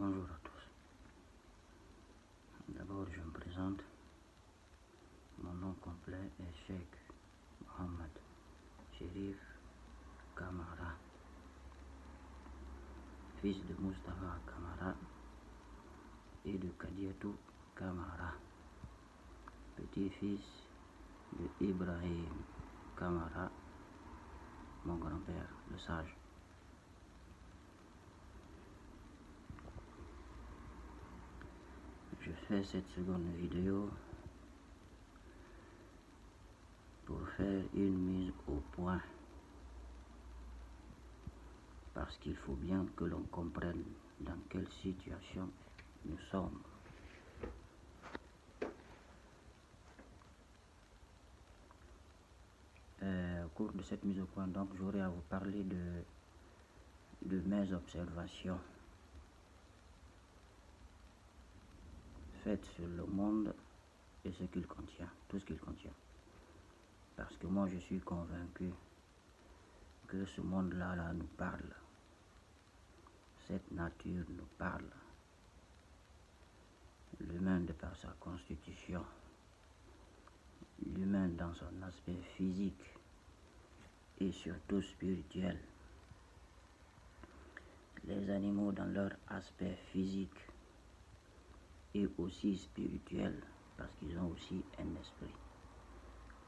Bonjour à tous. D'abord, je me présente. Mon nom complet est Cheikh Mohamed Chérif Kamara, fils de Mustafa Kamara et de Kadiatou Kamara, petit-fils de Ibrahim Kamara, mon grand-père, le sage. Je fais cette seconde vidéo pour faire une mise au point, parce qu'il faut bien que l'on comprenne dans quelle situation nous sommes. Au cours de cette mise au point, donc, j'aurai à vous parler de mes observations faites sur le monde et ce qu'il contient, tout ce qu'il contient. Parce que moi, je suis convaincu que ce monde-là nous parle. Cette nature nous parle. L'humain de par sa constitution, l'humain dans son aspect physique et surtout spirituel. Les animaux dans leur aspect physique et aussi spirituel, parce qu'ils ont aussi un esprit.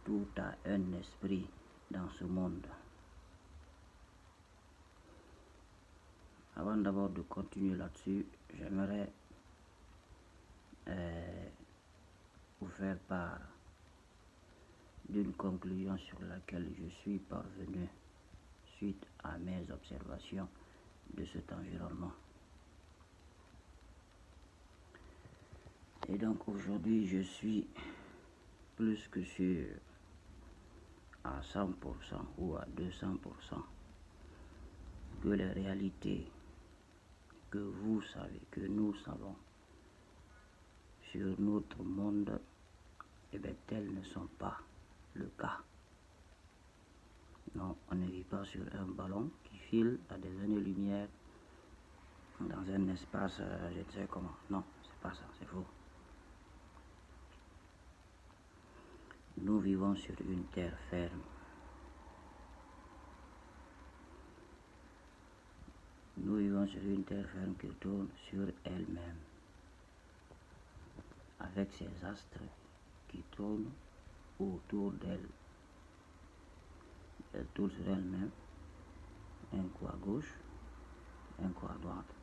Tout a un esprit dans ce monde. Avant d'abord de continuer là-dessus, j'aimerais vous faire part d'une conclusion sur laquelle je suis parvenu suite à mes observations de cet environnement. Et donc aujourd'hui, je suis plus que sûr à 100% ou à 200% que les réalités que vous savez, que nous savons sur notre monde, eh bien, telles ne sont pas le cas. Non, on ne vit pas sur un ballon qui file à des années-lumière dans un espace, je ne sais comment. Non, c'est pas ça, c'est faux. Nous vivons sur une terre ferme. Nous vivons sur une terre ferme qui tourne sur elle-même, avec ses astres qui tournent autour d'elle. Elle tourne sur elle-même, un coup à gauche, un coup à droite.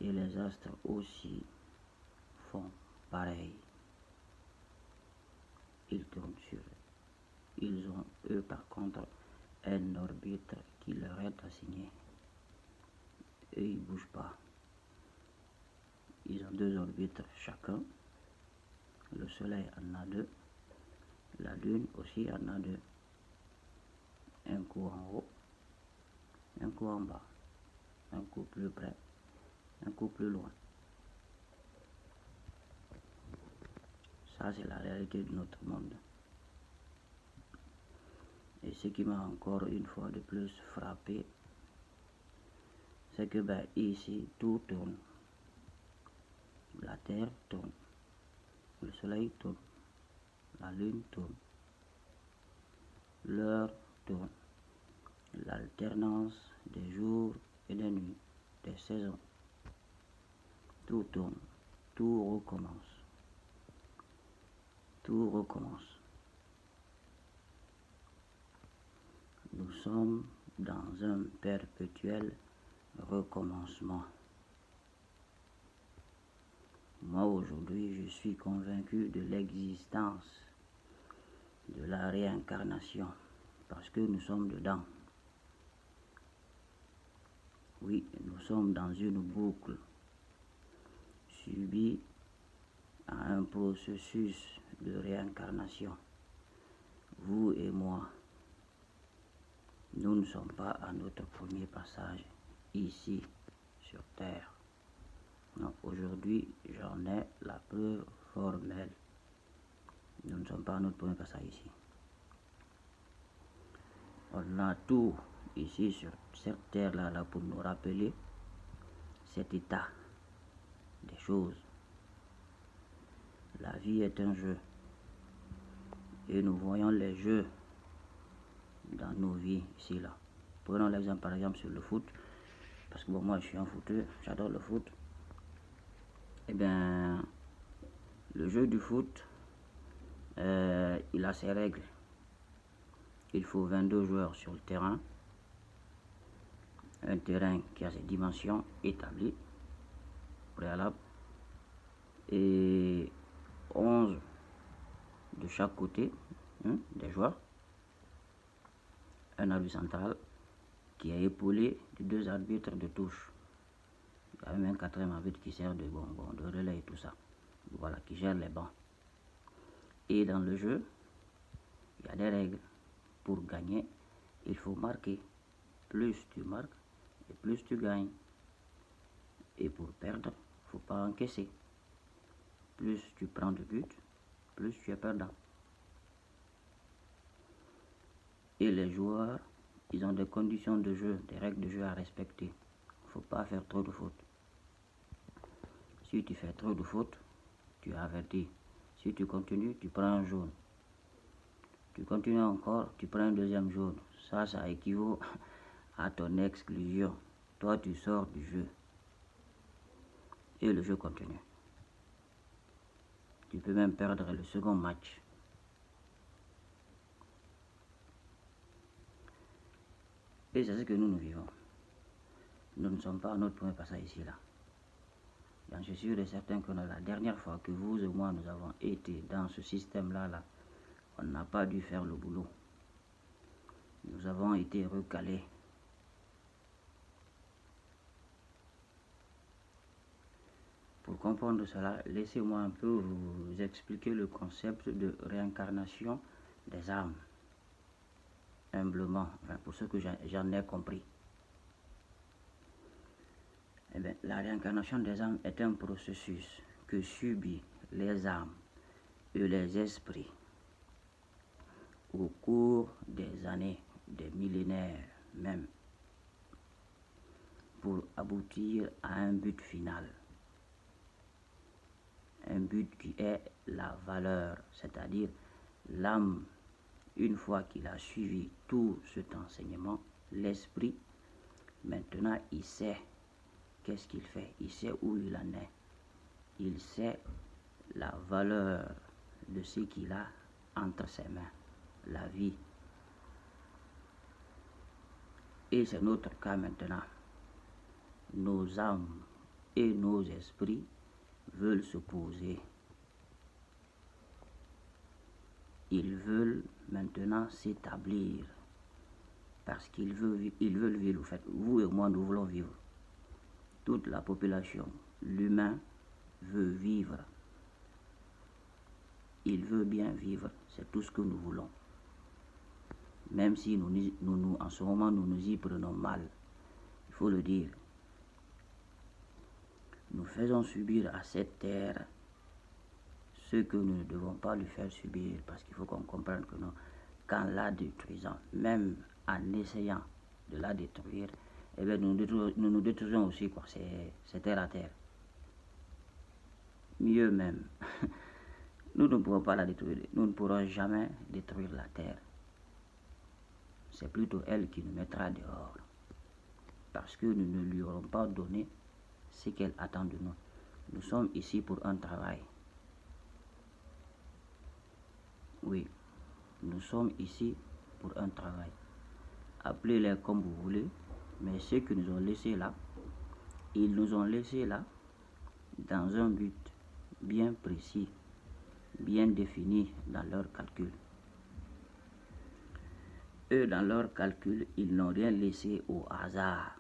Et les astres aussi font pareil. Ils tournent sur elle. Ils ont, eux, par contre, un orbite qui leur est assigné. Et ils ne bougent pas. Ils ont 2 orbites chacun. Le soleil en a 2. La lune aussi en a 2. Un coup en haut, un coup en bas, un coup plus près, un coup plus loin. Ça, c'est la réalité de notre monde. Et ce qui m'a encore une fois de plus frappé, c'est que ici, tout tourne. La terre tourne, le soleil tourne, la lune tourne, l'heure tourne, l'alternance des jours et des nuits, des saisons. Tout tourne, tout recommence. Tout recommence. Nous sommes dans un perpétuel recommencement. Moi, aujourd'hui, je suis convaincu de l'existence de la réincarnation, parce que nous sommes dedans. Oui, nous sommes dans une boucle subie à un processus de réincarnation. Vous et moi, nous ne sommes pas à notre premier passage ici sur Terre. Non, aujourd'hui, j'en ai la preuve formelle. Nous ne sommes pas à notre premier passage ici. On a tout ici sur cette terre-là pour nous rappeler cet état des choses. La vie est un jeu et nous voyons les jeux dans nos vies ici là. Prenons l'exemple par exemple sur le foot, parce que bon, moi je suis un footeur, j'adore le foot. Eh bien, le jeu du foot, il a ses règles. Il faut 22 joueurs sur le terrain, un terrain qui a ses dimensions établies, préalables, et 11 de chaque côté des joueurs, un arbitre central qui est épaulé de 2 arbitres de touche. Il y a même un 4e arbitre qui sert de relais et tout ça. Voilà, qui gère les bancs. Et dans le jeu, il y a des règles. Pour gagner, il faut marquer. Plus tu marques, et plus tu gagnes. Et pour perdre, il ne faut pas encaisser. Plus tu prends de buts, plus tu es perdant. Et les joueurs, ils ont des conditions de jeu, des règles de jeu à respecter. Il ne faut pas faire trop de fautes. Si tu fais trop de fautes, tu es averti. Si tu continues, tu prends un jaune. Tu continues encore, tu prends un 2e jaune. Ça équivaut à ton exclusion. Toi, tu sors du jeu. Et le jeu continue. Tu peux même perdre le second match. Et c'est ce que nous vivons. Nous ne sommes pas à notre premier passage ici, là. J'en suis sûr et certain que la dernière fois que vous et moi, nous avons été dans ce système-là, on n'a pas dû faire le boulot. Nous avons été recalés. Pour comprendre cela, laissez-moi un peu vous expliquer le concept de réincarnation des âmes. Humblement, enfin, pour ceux que j'en ai compris. Eh bien, la réincarnation des âmes est un processus que subissent les âmes et les esprits au cours des années, des millénaires même, pour aboutir à un but final. Un but qui est la valeur, c'est-à-dire l'âme, une fois qu'il a suivi tout cet enseignement, l'esprit, maintenant il sait qu'est-ce qu'il fait, il sait où il en est, il sait la valeur de ce qu'il a entre ses mains, la vie. Et c'est notre cas maintenant. Nos âmes et nos esprits veulent se poser. Ils veulent maintenant s'établir parce qu'ils veulent vivre. En fait, vous et moi, nous voulons vivre. Toute la population, l'humain veut vivre. Il veut bien vivre, c'est tout ce que nous voulons. Même si en ce moment, nous nous y prenons mal, il faut le dire. Nous faisons subir à cette terre ce que nous ne devons pas lui faire subir, parce qu'il faut qu'on comprenne que non, qu'en la détruisant, même en essayant de la détruire, eh bien nous détruisons aussi quoi, c'est terre à terre. Mieux même, nous ne pourrons pas la détruire, nous ne pourrons jamais détruire la terre. C'est plutôt elle qui nous mettra dehors, parce que nous ne lui aurons pas donné ce qu'elle attend de nous. Nous sommes ici pour un travail. Oui, nous sommes ici pour un travail. Appelez-les comme vous voulez, mais ceux qui nous ont laissés là, ils nous ont laissés là dans un but bien précis, bien défini dans leur calcul. Eux, dans leur calcul, ils n'ont rien laissé au hasard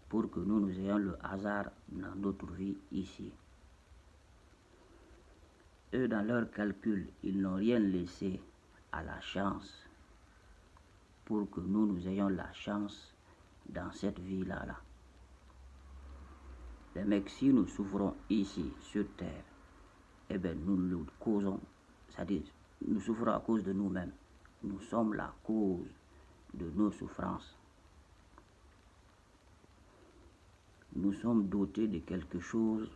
pour que nous ayons le hasard dans notre vie ici. Eux, dans leur calcul, ils n'ont rien laissé à la chance pour que nous ayons la chance dans cette vie-là. Les mecs, si nous souffrons ici, sur terre, eh bien, nous le causons, c'est-à-dire, nous souffrons à cause de nous-mêmes. Nous sommes la cause de nos souffrances. nous sommes dotés de quelque chose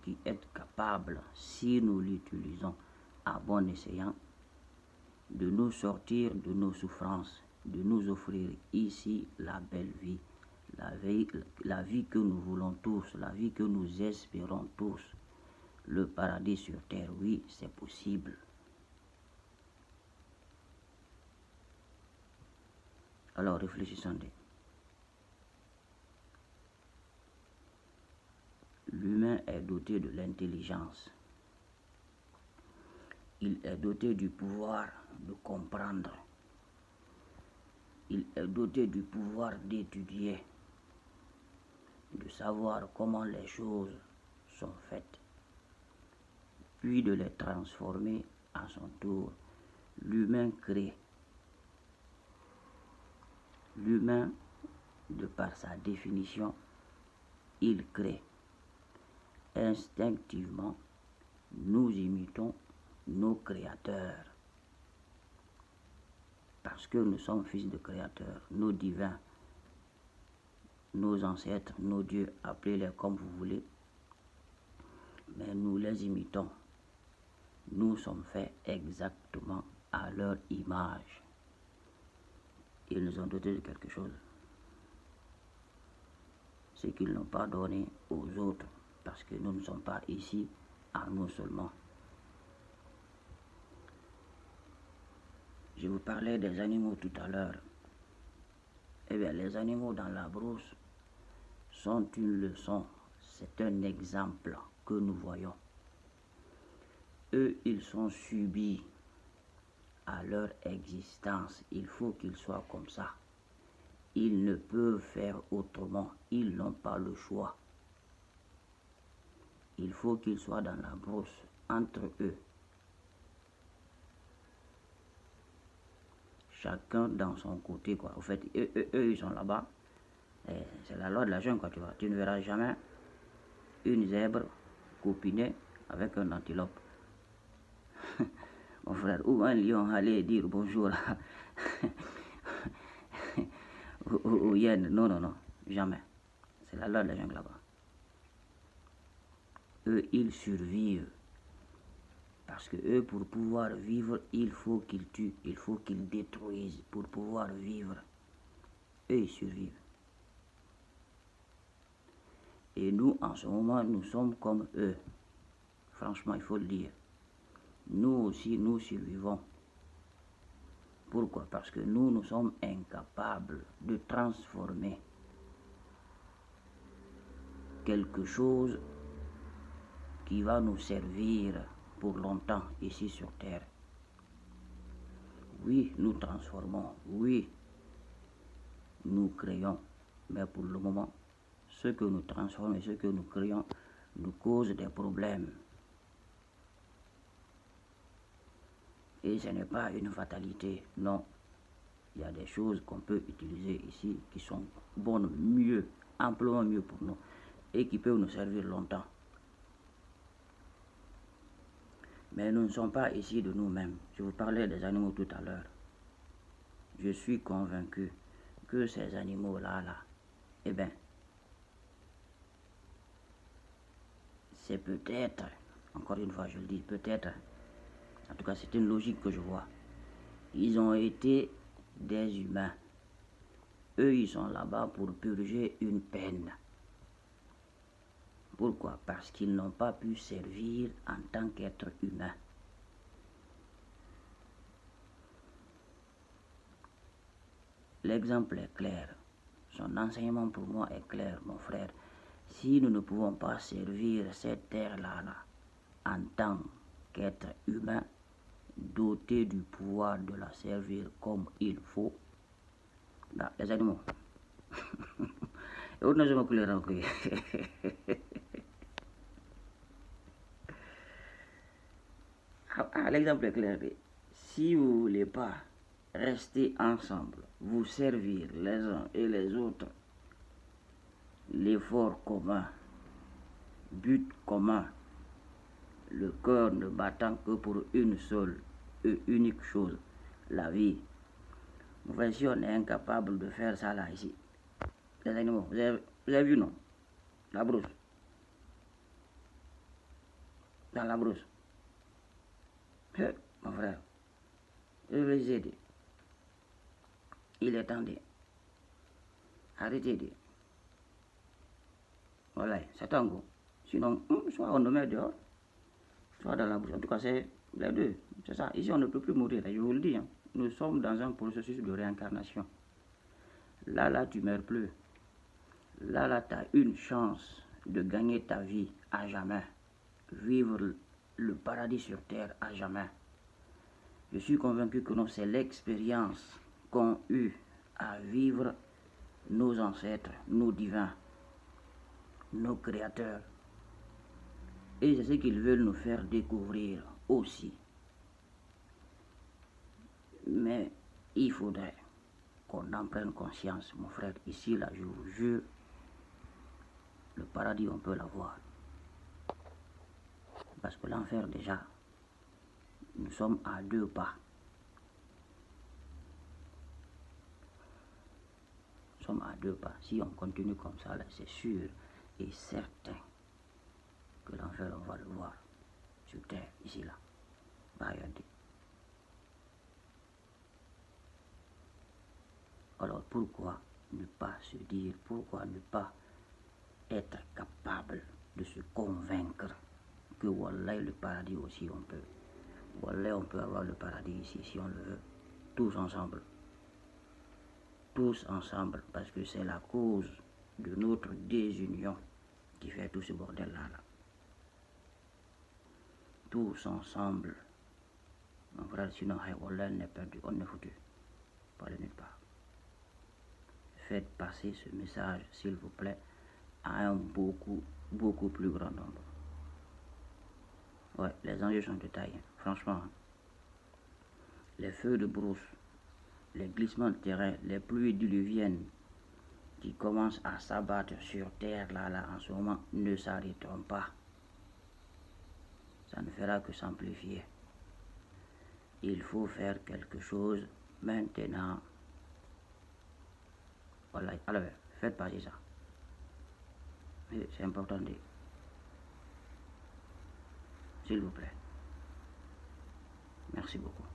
qui est capable, si nous l'utilisons à bon escient, de nous sortir de nos souffrances, de nous offrir ici la belle vie, la vie que nous voulons tous, la vie que nous espérons tous, le paradis sur terre. Oui, c'est possible. Alors réfléchissons. L'humain est doté de l'intelligence. Il est doté du pouvoir de comprendre. Il est doté du pouvoir d'étudier, de savoir comment les choses sont faites, puis de les transformer à son tour. L'humain crée. L'humain, de par sa définition, il crée. Instinctivement, nous imitons nos créateurs. Parce que nous sommes fils de créateurs, nos divins, nos ancêtres, nos dieux, appelez-les comme vous voulez, mais nous les imitons. Nous sommes faits exactement à leur image. Ils nous ont dotés de quelque chose, ce qu'ils n'ont pas donné aux autres, parce que nous ne sommes pas ici à nous seulement. Je vous parlais des animaux tout à l'heure. Eh bien, les animaux dans la brousse sont une leçon, c'est un exemple que nous voyons. Eux, ils sont subis à leur existence. Il faut qu'ils soient comme ça. Ils ne peuvent faire autrement. Ils n'ont pas le choix. Il faut qu'ils soient dans la brousse entre eux. Chacun dans son côté, quoi. En fait, eux ils sont là-bas. C'est la loi de la jungle, quoi, tu vois. Tu ne verras jamais une zèbre copiner avec un antilope. Mon frère, ou un lion aller dire bonjour au hyène. Non, non, non, jamais. C'est la loi de la jungle là-bas. Eux, ils survivent. Parce que eux, pour pouvoir vivre, il faut qu'ils tuent, il faut qu'ils détruisent pour pouvoir vivre. Eux, ils survivent. Et nous, en ce moment, nous sommes comme eux. Franchement, il faut le dire. Nous aussi, nous survivons. Pourquoi? Parce que nous sommes incapables de transformer quelque chose qui va nous servir pour longtemps ici sur terre. Oui, nous transformons, oui, nous créons, mais pour le moment, ce que nous transformons et ce que nous créons nous cause des problèmes. Et ce n'est pas une fatalité, non. Il y a des choses qu'on peut utiliser ici qui sont bonnes, mieux, amplement mieux pour nous et qui peuvent nous servir longtemps. Mais nous ne sommes pas ici de nous-mêmes. Je vous parlais des animaux tout à l'heure. Je suis convaincu que ces animaux-là, eh bien, c'est peut-être, encore une fois je le dis, peut-être, en tout cas c'est une logique que je vois. Ils ont été des humains. Eux, ils sont là-bas pour purger une peine. Pourquoi? Parce qu'ils n'ont pas pu servir en tant qu'être humain. L'exemple est clair. Son enseignement pour moi est clair, mon frère. Si nous ne pouvons pas servir cette terre-là en tant qu'être humain, doté du pouvoir de la servir comme il faut, là, les animaux. L'exemple est clair. Si vous ne voulez pas rester ensemble, vous servir les uns et les autres, l'effort commun, but commun, le cœur ne battant que pour une seule et unique chose, la vie. Enfin, si on est incapable de faire ça là, ici, les animaux, vous avez vu, non? La brousse. Dans la brousse. Mon frère, je vais les aider. Il est temps de... Arrêtez de... Voilà, c'est un go. Sinon, soit on nous met dehors, soit dans la brousse. En tout cas, c'est les deux. C'est ça. Ici, on ne peut plus mourir. Je vous le dis. Hein. Nous sommes dans un processus de réincarnation. Là, tu ne meurs plus. Là, tu as une chance de gagner ta vie à jamais. Vivre le paradis sur terre à jamais. Je suis convaincu que c'est l'expérience qu'ont eu à vivre nos ancêtres, nos divins, nos créateurs. Et c'est ce qu'ils veulent nous faire découvrir aussi. Mais il faudrait qu'on en prenne conscience, mon frère. Ici, là, je vous jure, le paradis, on peut l'avoir. Parce que l'enfer, déjà, nous sommes à 2 pas. Nous sommes à 2 pas. Si on continue comme ça, là, c'est sûr et certain que l'enfer, on va le voir sur terre, ici, là. Bah, regardez. Alors, pourquoi ne pas se dire, pourquoi ne pas être capable de se convaincre que Wallah, le paradis aussi, on peut. Wallah, on peut avoir le paradis ici, si on le veut. Tous ensemble. Tous ensemble, parce que c'est la cause de notre désunion qui fait tout ce bordel-là. Là. Tous ensemble. Mon frère, sinon, Wallah, on est perdu, on est foutu. Pas de nulle part. Faites passer ce message, s'il vous plaît, à un beaucoup plus grand nombre. Ouais, les enjeux sont de taille, franchement. Les feux de brousse, les glissements de terrain, les pluies diluviennes qui commencent à s'abattre sur terre là en ce moment ne s'arrêteront pas. Ça ne fera que s'amplifier. Il faut faire quelque chose maintenant. Voilà, alors faites passer ça. C'est important de... S'il vous plaît. Merci beaucoup.